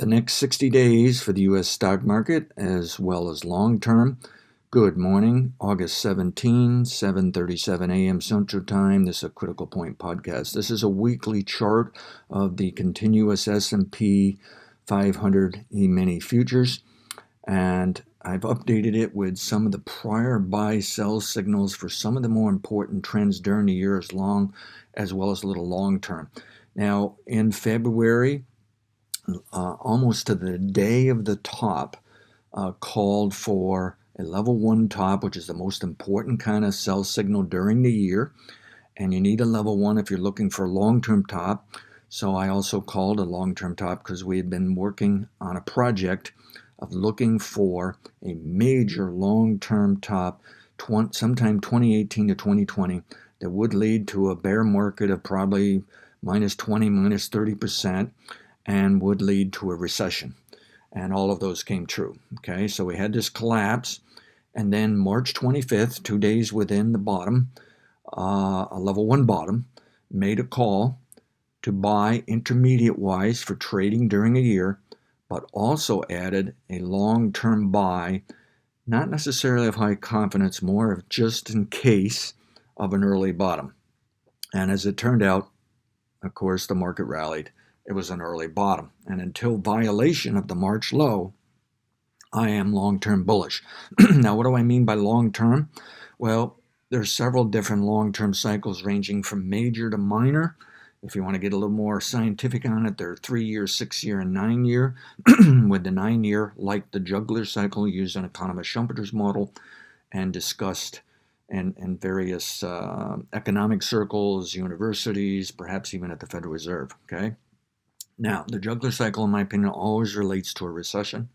the next 60 days for the U.S. stock market as well as long term. Good morning, August 17, 7:37 a.m. Central Time. This is a Critical Point podcast. This is a weekly chart of the continuous S&P 500 E-mini futures, and I've updated it with some of the prior buy-sell signals for some of the more important trends during the year as well as a little long term. Now, in February, almost to the day of the top, called for a level 1 top, which is the most important kind of sell signal during the year. And you need a level 1 if you're looking for a long-term top. So I also called a long-term top because we had been working on a project of looking for a major long-term top sometime 2018 to 2020 that would lead to a bear market of probably minus 20, minus 30%, and would lead to a recession. And all of those came true. Okay, so we had this collapse, and then March 25th, 2 days within the bottom, a level 1 bottom, made a call to buy intermediate-wise for trading during a year, but also added a long-term buy, not necessarily of high confidence, more of just in case of an early bottom. And as it turned out, of course, the market rallied. It was an early bottom. And until violation of the March low, I am long-term bullish. Now, what do I mean by long-term? Well, there's several different long-term cycles ranging from major to minor. If you want to get a little more scientific on it, there are 3-year, 6-year, and 9-year. With the 9-year, like the juggler cycle, used in economist Schumpeter's model and discussed in various economic circles, universities, perhaps even at the Federal Reserve. Okay. Now, the juggler cycle, in my opinion, always relates to a recession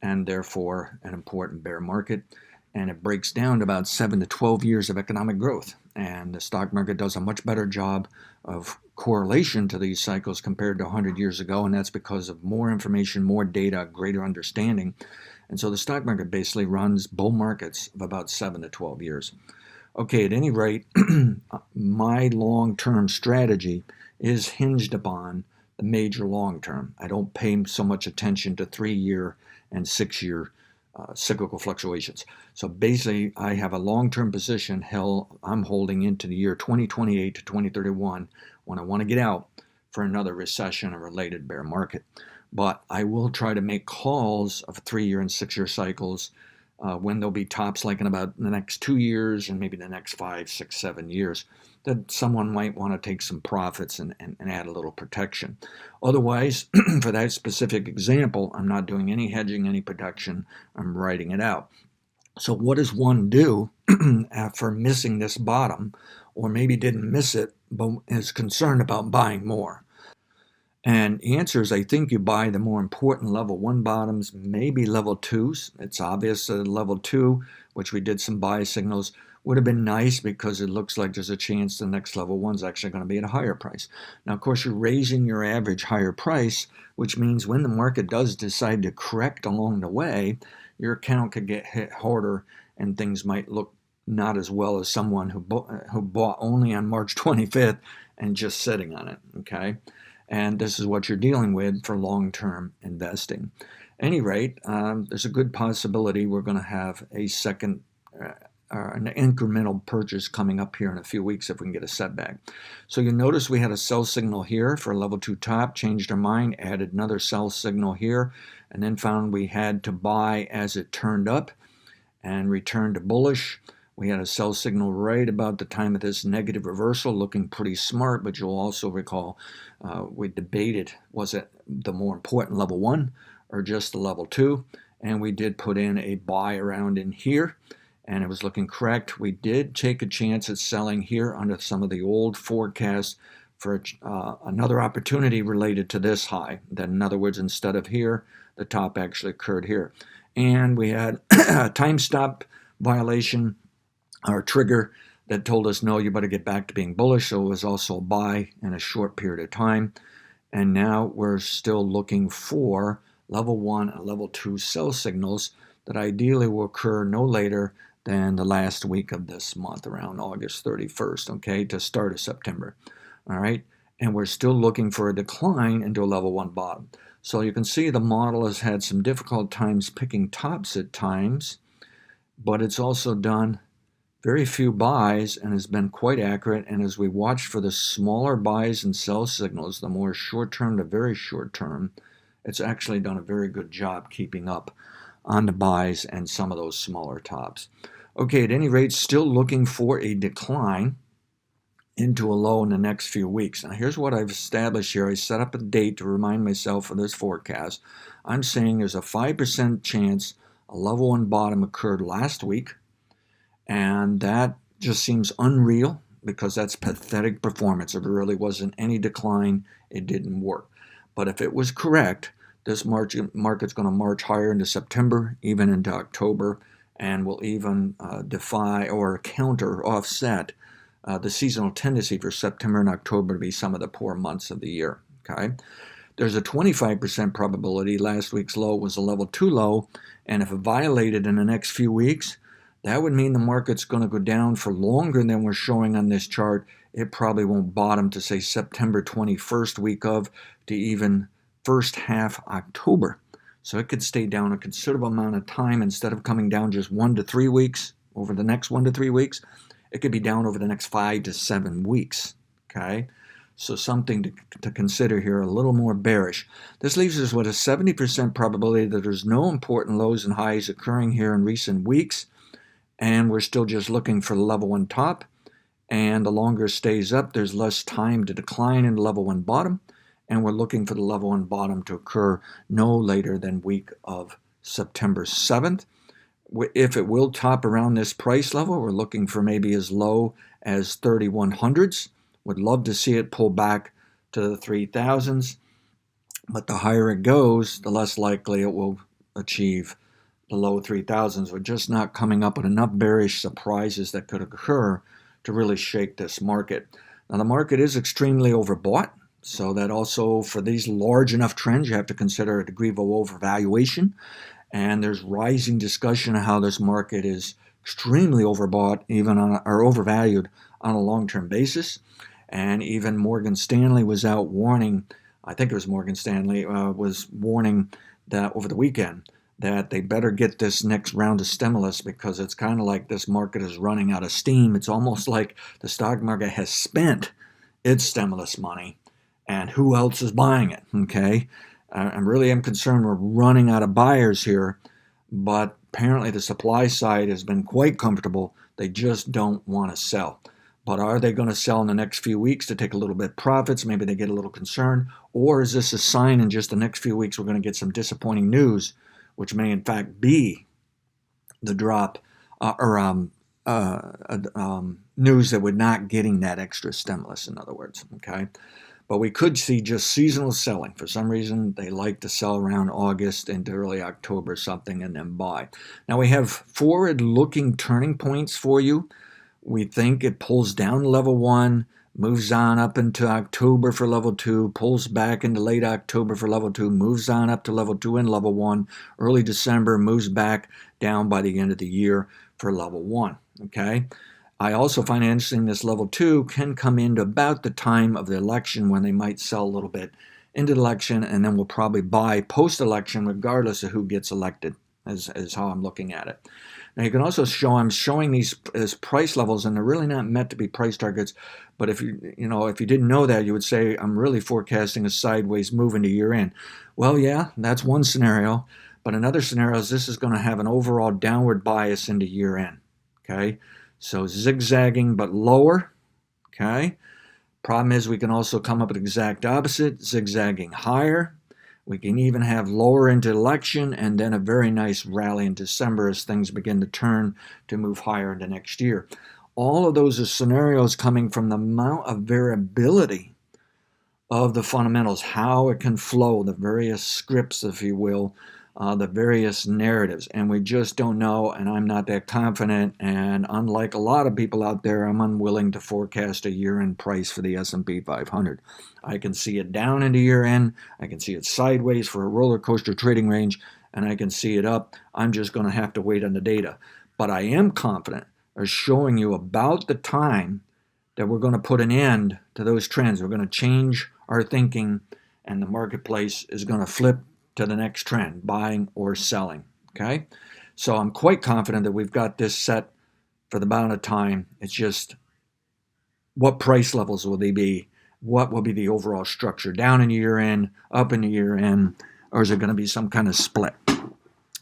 and therefore an important bear market. And it breaks down to about 7 to 12 years of economic growth. And the stock market does a much better job of correlation to these cycles compared to 100 years ago. And that's because of more information, more data, greater understanding. And so the stock market basically runs bull markets of about 7 to 12 years. Okay, at any rate, my long-term strategy is hinged upon the major long term. I don't pay so much attention to 3-year and 6-year cyclical fluctuations. So basically, I have a long-term position I'm holding into the year 2028 to 2031 when I want to get out for another recession or related bear market. But I will try to make calls of 3-year and 6-year cycles when there'll be tops like in about the next 2 years and maybe the next 5, 6, 7 years, that someone might want to take some profits and add a little protection. Otherwise, for that specific example, I'm not doing any hedging, any protection. I'm writing it out. So what does one do after missing this bottom, or maybe didn't miss it, but is concerned about buying more? And the answer is, I think you buy the more important level 1 bottoms, maybe level 2s. It's obvious that level 2, which we did some buy signals, would have been nice because it looks like there's a chance the next level 1's actually going to be at a higher price. Now, of course, you're raising your average higher price, which means when the market does decide to correct along the way, your account could get hit harder and things might look not as well as someone who bought only on March 25th and just sitting on it, okay? And this is what you're dealing with for long-term investing. At any rate, there's a good possibility we're going to have a second an incremental purchase coming up here in a few weeks if we can get a setback. So you notice we had a sell signal here for a level 2 top, changed our mind, added another sell signal here, and then found we had to buy as it turned up and returned to bullish. We had a sell signal right about the time of this negative reversal, looking pretty smart, but you'll also recall we debated, was it the more important level 1 or just the level 2? And we did put in a buy around in here, and it was looking correct. We did take a chance at selling here under some of the old forecasts for another opportunity related to this high. That, in other words, instead of here, the top actually occurred here. And we had a time stop violation or trigger that told us, no, you better get back to being bullish. So it was also a buy in a short period of time. And now we're still looking for level 1 and level 2 sell signals that ideally will occur no later than the last week of this month, around August 31st, okay, to start of September. All right. And we're still looking for a decline into a level 1 bottom. So you can see the model has had some difficult times picking tops at times, but it's also done very few buys and has been quite accurate. And as we watch for the smaller buys and sell signals, the more short-term to very short-term, it's actually done a very good job keeping up on the buys and some of those smaller tops. Okay, at any rate, still looking for a decline into a low in the next few weeks. Now, here's what I've established here. I set up a date to remind myself of this forecast. I'm saying there's a 5% chance a level one bottom occurred last week, and that just seems unreal because that's pathetic performance. If there really wasn't any decline, it didn't work. But if it was correct, this market's going to march higher into September, even into October, and will even defy or counter, offset the seasonal tendency for September and October to be some of the poor months of the year. Okay, there's a 25% probability last week's low was a level 2 low, and if it violated in the next few weeks, that would mean the market's going to go down for longer than we're showing on this chart. It probably won't bottom to, say, September 21st week of to even first half October. So it could stay down a considerable amount of time. Instead of coming down just 1 to 3 weeks over the next 1 to 3 weeks, it could be down over the next 5 to 7 weeks. Okay, so something to consider here, a little more bearish. This leaves us with a 70% probability that there's no important lows and highs occurring here in recent weeks, and we're still just looking for the level one top. And the longer it stays up, there's less time to decline in the level one bottom, and we're looking for the level one bottom to occur no later than week of September 7th. If it will top around this price level, we're looking for maybe as low as 3100s. Would love to see it pull back to the 3000s, but the higher it goes, the less likely it will achieve the low 3000s. We're just not coming up with enough bearish surprises that could occur to really shake this market. Now, the market is extremely overbought, so that also for these large enough trends, you have to consider a degree of overvaluation. And there's rising discussion of how this market is extremely overbought, even or overvalued on a long-term basis. And even Morgan Stanley was out warning, I think it was Morgan Stanley, was warning that over the weekend that they better get this next round of stimulus because it's kind of like this market is running out of steam. It's almost like the stock market has spent its stimulus money, and who else is buying it, okay? I really am concerned we're running out of buyers here, but apparently the supply side has been quite comfortable. They just don't want to sell. But are they going to sell in the next few weeks to take a little bit profits? Maybe they get a little concerned. Or is this a sign in just the next few weeks we're going to get some disappointing news, which may in fact be the drop news that we're not getting that extra stimulus, in other words, okay? But we could see just seasonal selling. For some reason, they like to sell around August into early October something and then buy. Now we have forward-looking turning points for you. We think it pulls down level 1, moves on up into October for level 2, pulls back into late October for level 2, moves on up to level 2 and level 1, early December, moves back down by the end of the year for level 1, okay? I also find it interesting this level 2 can come into about the time of the election when they might sell a little bit into the election, and then we'll probably buy post-election regardless of who gets elected, is how I'm looking at it. Now you can also I'm showing these as price levels, and they're really not meant to be price targets. But if you didn't know that, you would say I'm really forecasting a sideways move into year end. Well, yeah, that's one scenario. But another scenario is this is going to have an overall downward bias into year end. Okay, so zigzagging but lower. Okay, problem is we can also come up with exact opposite, zigzagging higher. We can even have lower into election and then a very nice rally in December as things begin to turn to move higher into next year. All of those are scenarios coming from the amount of variability of the fundamentals, how it can flow, the various scripts, if you will, the various narratives. And we just don't know, and I'm not that confident. And unlike a lot of people out there, I'm unwilling to forecast a year-end price for the S&P 500. I can see it down into year-end. I can see it sideways for a roller coaster trading range, and I can see it up. I'm just going to have to wait on the data. But I am confident of showing you about the time that we're going to put an end to those trends. We're going to change our thinking and the marketplace is going to flip to the next trend, buying or selling. Okay, so I'm quite confident that we've got this set for the amount of time. It's just what price levels will they be? What will be the overall structure? Down in year end, up in the year end, or is it going to be some kind of split?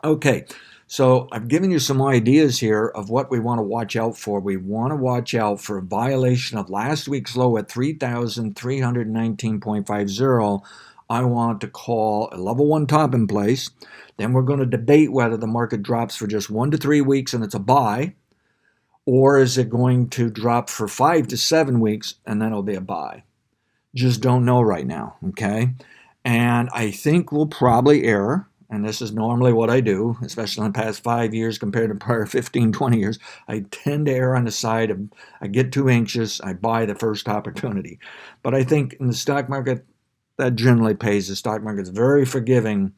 Okay, so I've given you some ideas here of what we want to watch out for. We want to watch out for a violation of last week's low at 3,319.50. I want to call a level 1 top in place. Then we're going to debate whether the market drops for just 1 to 3 weeks and it's a buy, or is it going to drop for 5 to 7 weeks and then it'll be a buy. Just don't know right now, okay? And I think we'll probably err. And this is normally what I do, especially in the past 5 years compared to prior 15, 20 years. I tend to err on the side of, I get too anxious, I buy the first opportunity. But I think in the stock market, that generally pays. The stock market's very forgiving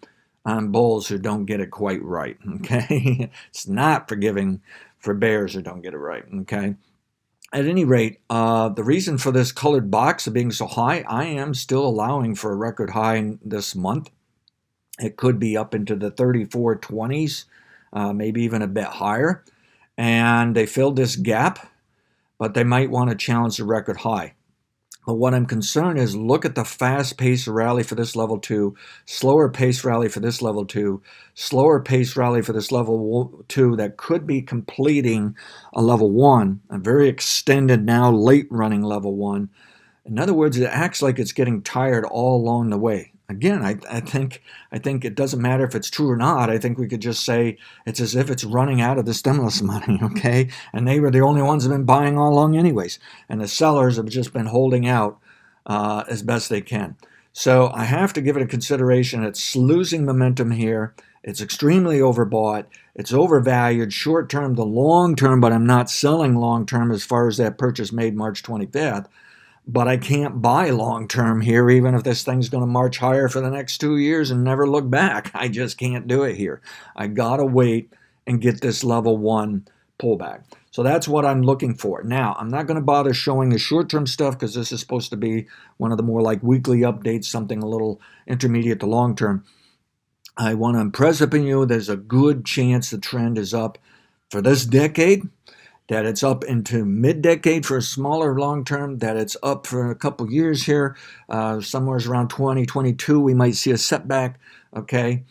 on bulls who don't get it quite right, okay? It's not forgiving for bears who don't get it right, okay? At any rate, the reason for this colored box of being so high, I am still allowing for a record high this month. It could be up into the 34.20s, maybe even a bit higher. And they filled this gap, but they might want to challenge the record high. But what I'm concerned is look at the fast pace rally for this level 2, slower pace rally for this level 2, slower pace rally for this level 2 that could be completing a level 1, a very extended now late running level 1. In other words, it acts like it's getting tired all along the way. Again, I think it doesn't matter if it's true or not. I think we could just say it's as if it's running out of the stimulus money, okay? And they were the only ones who have been buying all along anyways. And the sellers have just been holding out as best they can. So I have to give it a consideration. It's losing momentum here. It's extremely overbought. It's overvalued short term to long term, but I'm not selling long term as far as that purchase made March 25th. But I can't buy long term here, even if this thing's going to march higher for the next 2 years and never look back. I just can't do it here. I got to wait and get this level 1 pullback. So that's what I'm looking for. Now, I'm not going to bother showing the short-term stuff because this is supposed to be one of the more like weekly updates, something a little intermediate to long-term. I want to impress upon you there's a good chance the trend is up for this decade, that it's up into mid-decade for a smaller long-term, that it's up for a couple years here, somewhere around 2022, we might see a setback, okay?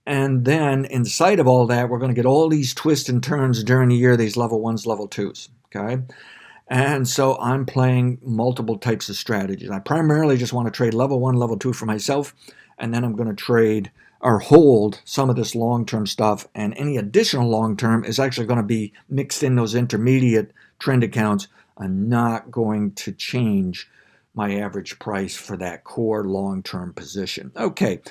And then inside of all that, we're going to get all these twists and turns during the year, these level 1s, level 2s, okay? And so I'm playing multiple types of strategies. I primarily just want to trade level 1, level 2 for myself, and then I'm going to trade or hold some of this long-term stuff, and any additional long-term is actually going to be mixed in those intermediate trend accounts. I'm not going to change my average price for that core long-term position. Okay,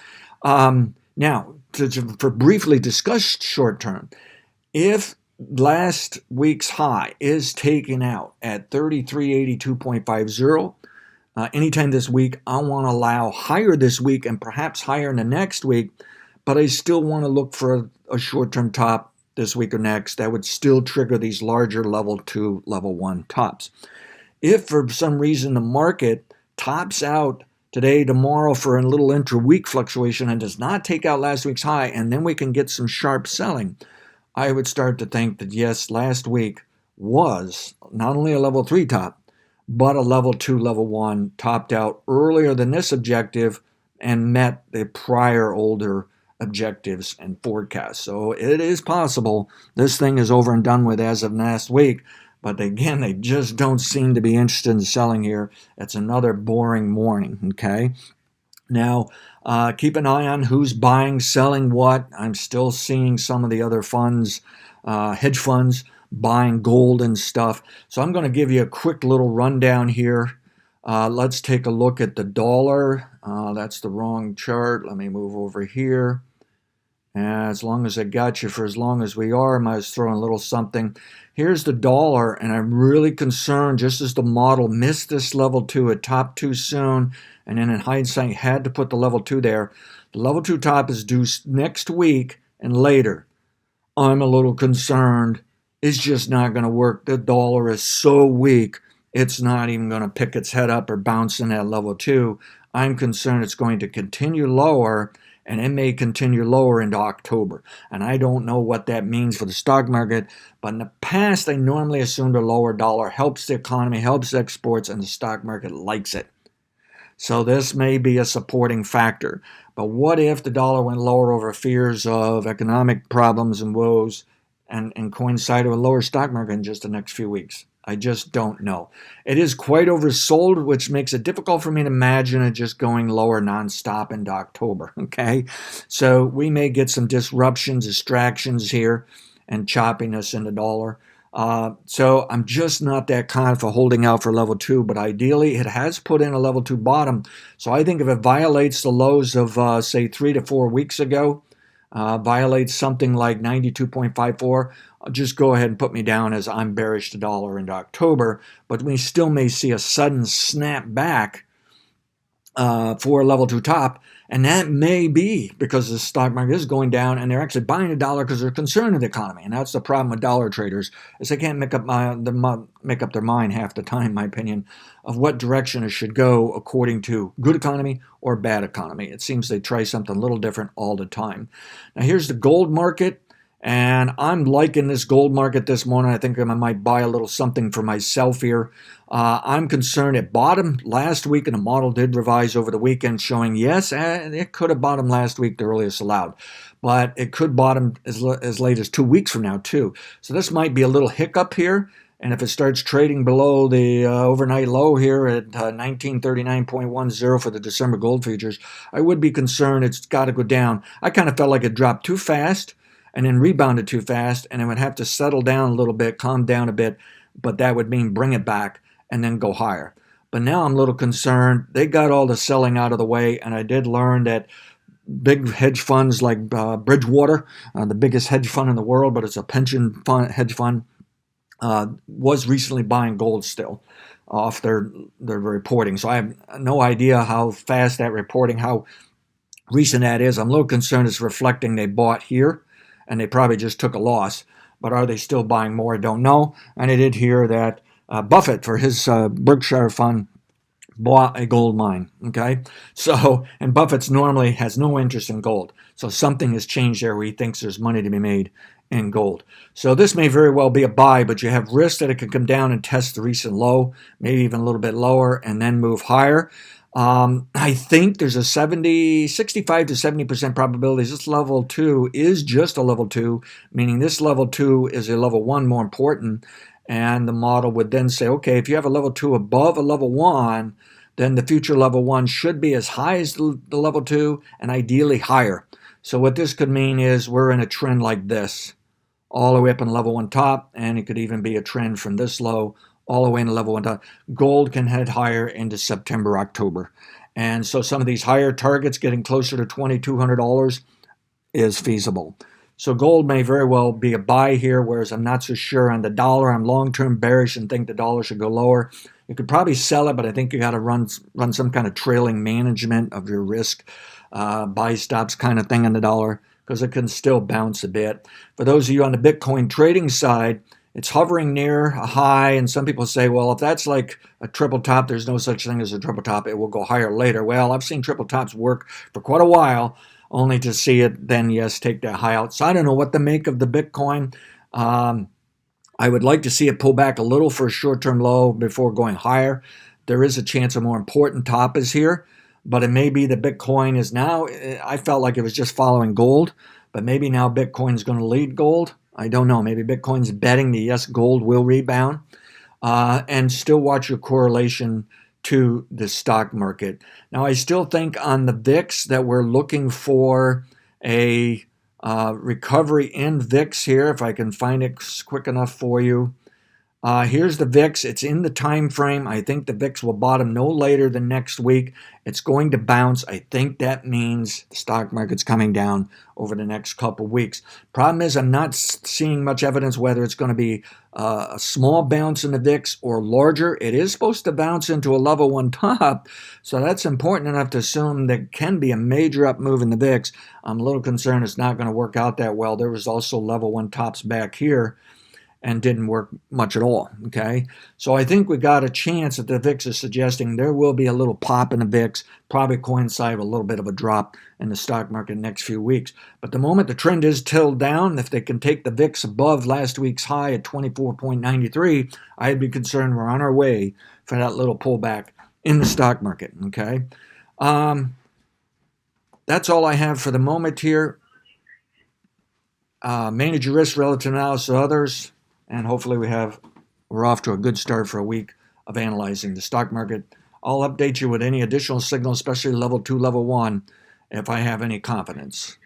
now for briefly discuss short-term, if last week's high is taken out at 3382.50, anytime this week, I want to allow higher this week and perhaps higher in the next week, but I still want to look for a short-term top this week or next that would still trigger these larger level 2, level 1 tops. If for some reason the market tops out today, tomorrow for a little intra-week fluctuation and does not take out last week's high, and then we can get some sharp selling, I would start to think that yes, last week was not only a level 3 top, but a level 2, level 1 topped out earlier than this objective and met the prior older objectives and forecasts. So it is possible this thing is over and done with as of last week, but again, they just don't seem to be interested in selling here. It's another boring morning, okay? Now, keep an eye on who's buying, selling what. I'm still seeing some of the other funds, hedge funds, buying gold and stuff. So I'm going to give you a quick little rundown here. Let's take a look at the dollar. That's the wrong chart. Let me move over here. As long as I got you for as long as we are, I might as throw in a little something. Here's the dollar, and I'm really concerned, just as the model missed this level 2, it topped too soon, and then in hindsight had to put the level 2 there. The level 2 top is due next week and later. I'm a little concerned. It's just not going to work. The dollar is so weak, it's not even going to pick its head up or bounce in at level 2. I'm concerned it's going to continue lower, and it may continue lower into October. And I don't know what that means for the stock market, but in the past, I normally assumed a lower dollar helps the economy, helps exports, and the stock market likes it. So this may be a supporting factor. But what if the dollar went lower over fears of economic problems and woes and coincided with a lower stock market in just the next few weeks? I just don't know. It is quite oversold, which makes it difficult for me to imagine it just going lower nonstop into October. Okay, so we may get some disruptions, distractions here, and choppiness in the dollar. So I'm just not that confident for holding out for level 2, but ideally it has put in a level 2 bottom. So I think if it violates the lows of, say, 3 to 4 weeks ago, violates something like 92.54, just go ahead and put me down as I'm bearish the dollar into October. But we still may see a sudden snap back for a level 2 top, and that may be because the stock market is going down and they're actually buying the dollar because they're concerned with the economy. And that's the problem with dollar traders, is they can't make up their mind half the time, in my opinion, of what direction it should go according to good economy or bad economy. It seems they try something a little different all the time. Now here's the gold market. And I'm liking this gold market this morning. I think I might buy a little something for myself here. I'm concerned it bottomed last week, and the model did revise over the weekend, showing yes, it could have bottomed last week, the earliest allowed. But it could bottom as late as 2 weeks from now, too. So this might be a little hiccup here. And if it starts trading below the overnight low here at 1939.10 for the December gold futures, I would be concerned it's got to go down. I kind of felt like it dropped too fast and then rebounded too fast, and it would have to settle down a little bit, calm down a bit, but that would mean bring it back and then go higher. But now I'm a little concerned. They got all the selling out of the way, and I did learn that big hedge funds like Bridgewater, the biggest hedge fund in the world, but it's a pension fund, hedge fund, was recently buying gold still off their reporting. So I have no idea how fast that reporting, how recent that is. I'm a little concerned it's reflecting they bought here, and they probably just took a loss. But are they still buying more? I don't know. And I did hear that Buffett, for his Berkshire fund, bought a gold mine. Okay, so, and Buffett's normally has no interest in gold. So something has changed there where he thinks there's money to be made in gold. So this may very well be a buy, but you have risk that it could come down and test the recent low, maybe even a little bit lower, and then move higher. I think there's a 65 to 70% probability this level 2 is just a level 2, meaning this level 2 is a level 1 more important. And the model would then say, okay, if you have a level 2 above a level 1, then the future level 1 should be as high as the level 2 and ideally higher. So what this could mean is we're in a trend like this, all the way up in level 1 top, and it could even be a trend from this low all the way into level 1 top. Gold can head higher into September, October. And so some of these higher targets getting closer to $2,200 is feasible. So gold may very well be a buy here, whereas I'm not so sure on the dollar. I'm long-term bearish and think the dollar should go lower. You could probably sell it, but I think you got to run some kind of trailing management of your risk, buy stops kind of thing on the dollar, because it can still bounce a bit. For those of you on the Bitcoin trading side, it's hovering near a high, and some people say, well, if that's like a triple top, there's no such thing as a triple top. It will go higher later. Well, I've seen triple tops work for quite a while, only to see it then, yes, take that high out. So I don't know what to make of the Bitcoin. I would like to see it pull back a little for a short-term low before going higher. There is a chance a more important top is here, but it may be that Bitcoin is now, I felt like it was just following gold, but maybe now Bitcoin is going to lead gold. I don't know. Maybe Bitcoin's betting that, yes, gold will rebound. And still watch your correlation to the stock market. Now, I still think on the VIX that we're looking for a recovery in VIX here, if I can find it quick enough for you. Here's the VIX. It's in the time frame. I think the VIX will bottom no later than next week. It's going to bounce. I think that means the stock market's coming down over the next couple weeks. Problem is, I'm not seeing much evidence whether it's going to be a small bounce in the VIX or larger. It is supposed to bounce into a level 1 top, so that's important enough to assume there can be a major up move in the VIX. I'm a little concerned it's not going to work out that well. There was also level 1 tops back here. and didn't work much at all, okay? So I think we got a chance that the VIX is suggesting there will be a little pop in the VIX, probably coincide with a little bit of a drop in the stock market next few weeks. But the moment the trend is tilled down, if they can take the VIX above last week's high at 24.93, I'd be concerned we're on our way for that little pullback in the stock market, okay? That's all I have for the moment here. Manage your risk relative analysis of others, and hopefully we're off to a good start for a week of analyzing the stock market. I'll update you with any additional signals, especially level 2, level 1, if I have any confidence.